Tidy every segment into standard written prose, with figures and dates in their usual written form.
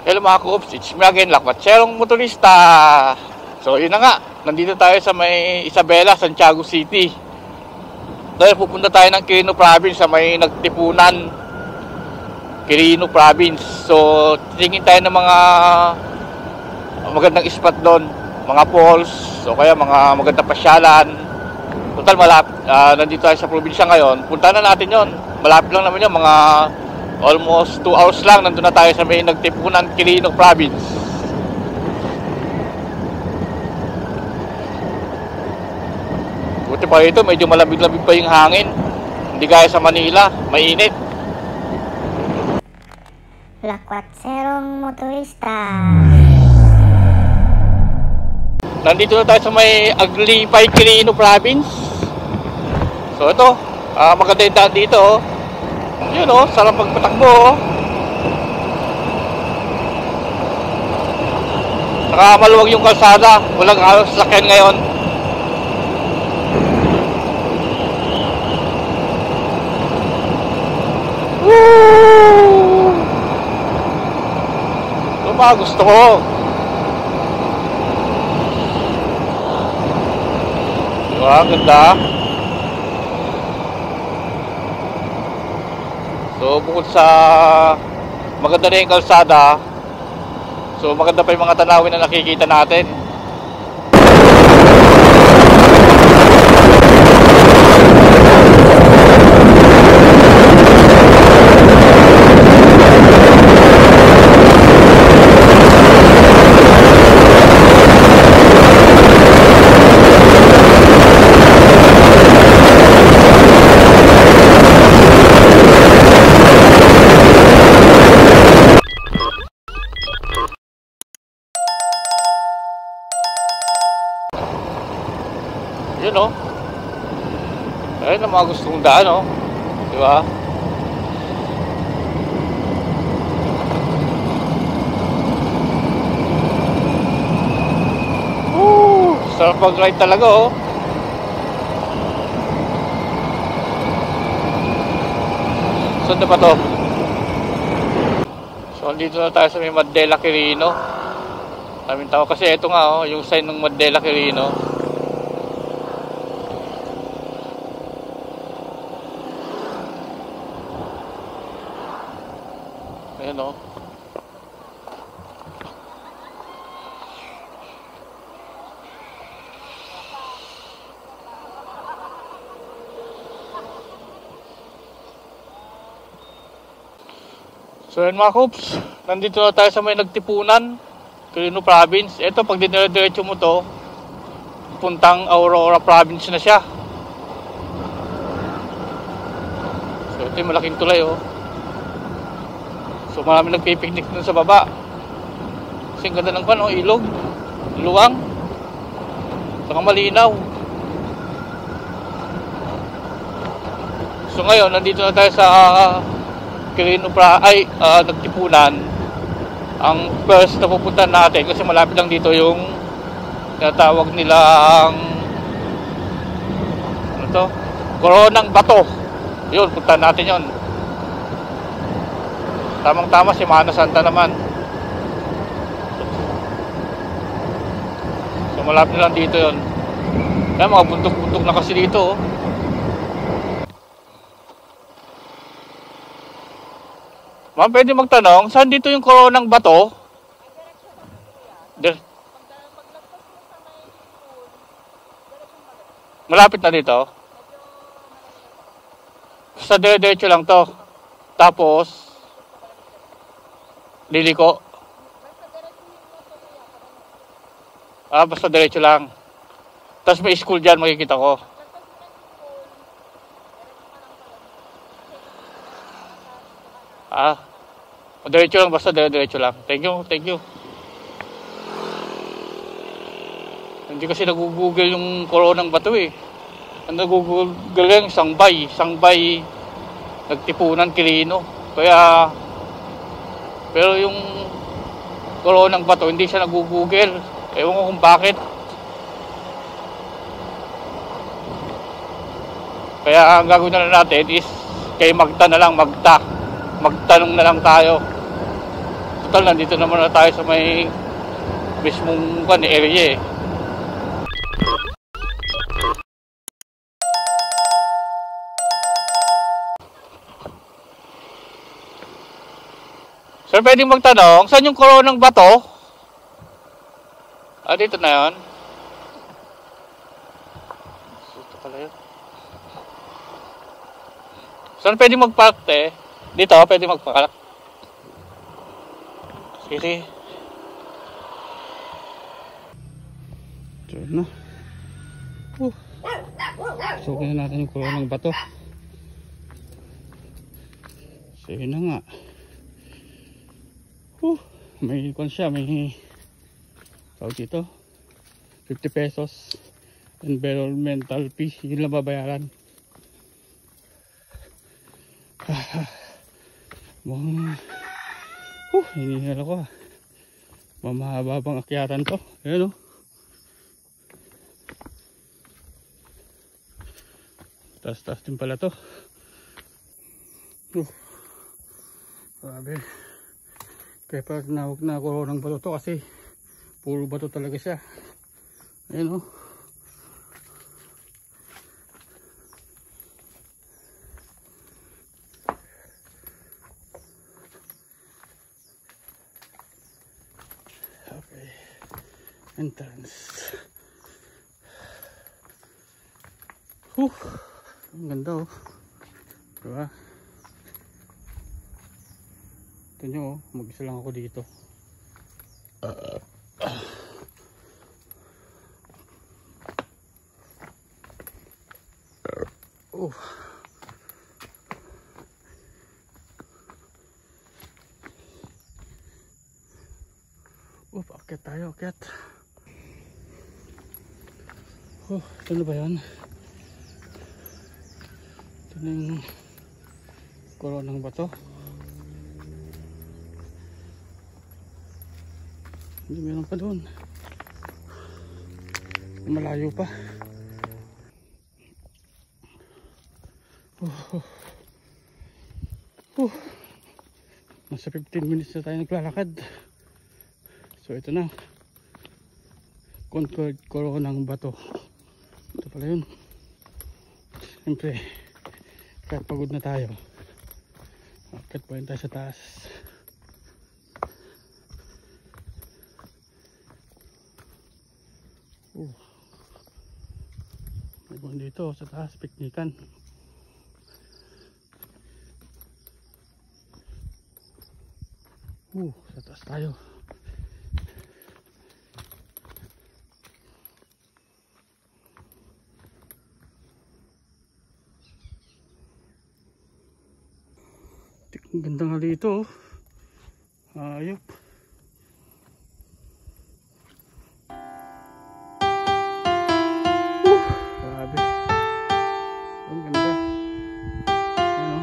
Hello mga koops, it's me again, Lakbatserong Motorista. So yun na nga, nandito tayo sa may Isabela, Santiago City. Dahil pupunta tayo ng Quirino Province sa may Nagtipunan, Quirino Province. So titingin tayo ng mga magandang spot doon, mga falls, o kaya mga magandang pasyalan. Total malapit, nandito tayo sa probinsya ngayon. Punta na natin yon. Malapit lang naman yun, mga almost 2 hours lang. Nandun na tayo sa may Nagtipunan, Quirino Province. Buti pa ito, medyo malamig-lamig pa yung hangin. Hindi gaya sa Manila, mainit. Lakbatserong Motorista. Nandito na tayo sa may Aglipay, Quirino Province. So ito, maganda yung daan dito. Yun o, sarap magpatakbo o. Saka maluwag yung kalsada, walang halos sasakyan ngayon. Woo! Ito mga gusto ko. Diba, ganda. So bukod sa maganda na yung kalsada, so maganda pa yung mga tanawin na nakikita natin. Yun o. Ayun ang mga gusto kong daan o. Diba? Woo! Sarap mag-ride talaga o. Saan na ba to? So andito na tayo sa may Mandela Quirino. Kaming tao kasi ito nga o, yung sign ng Mandela Quirino. Ayan o. So yun mga koops, nandito na tayo sa may Nagtipunan, Quirino Province. Ito pag dinire-diretso mo to, puntang Aurora Province na siya. So ito yung malaking tulay o. So marami nagpipiknik dun sa baba. Kasi ang ganda ng ilog, luwang, saka malinaw. So ngayon, nandito na tayo sa Nagtipunan. Ang first na pupuntahan natin, kasi malapit lang dito yung tinatawag nilang ano to? Coronang Bato. Yun, puntahan natin yun. Tamang-tama, Semana Santa naman. So malapit lang dito yon. Kaya mga bundok-bundok na kasi dito oh. Ma'am, pwede magtanong, saan dito yung Coronang Bato? Malapit na dito? Sa dire-diretso lang to. Tapos liliko. Basta diretso lang. Tapos may school dyan, makikita ko. Diretso lang, basta diretso lang. Thank you, thank you. Hindi kasi nag-google yung Coronang Bato eh. Ang nag-google yung Sangbay Nagtipunan, Quirino. Kaya pero yung Coronang Bato, hindi siya nag-google. Ewan ko kung bakit. Kaya ang gagawin na natin is kay Magta na lang, magtanong na lang tayo. Total, nandito naman na tayo sa may mismong area eh. Sir, pwedeng magtanong, saan yung koronang bato? Ah, dito na yun. Dito pala yun. Saan pwedeng magpark, te? Dito, pwedeng magpark. Sige. So, na. Sukin na natin yung koronang bato. Sige na nga. May ikon siya, may tawag dito 50 pesos environmental fee, yun lang babayaran. Hinihingal ako mamahaba pang akyatan to. Ayan o, taas din pala to. Grabe. Kaya pa tinawag na koronang bato to kasi puro bato talaga siya. Ayan o. Okay. Entrance. Ang ganda o. Diba? Ito nyo, mag-isa lang ako dito. Akyat tayo, akyat. Ito na ba yan? Ito na yung koronang bato. Hindi, meron pa doon. Malayo pa. Nasa 15 minutes na tayo naglalakad. So ito na, Concord koronang bato. Ito pala yun. Siyempre, kahit pagod na tayo, akit pa rin tayo sa taas. May buwan dito sa taas, piknikan. Sa taas tayo. Ang ganda nga dito. Ayop. Grabe. Ang ganda. Ayan o.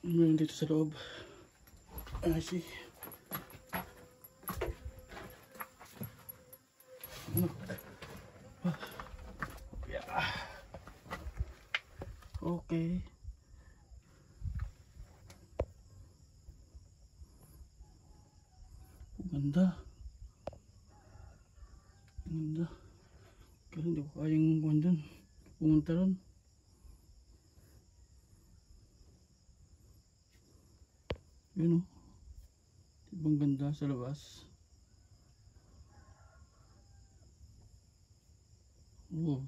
Meron dito sa loob. I see. Ano? Yeah. Okay. Ganda. Ganda. Kaya hindi ko kayang kuhan dun. Pumunta ron. Yun o. Ibang ganda sa labas. Oh.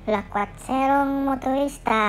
Lakwatserong motorista.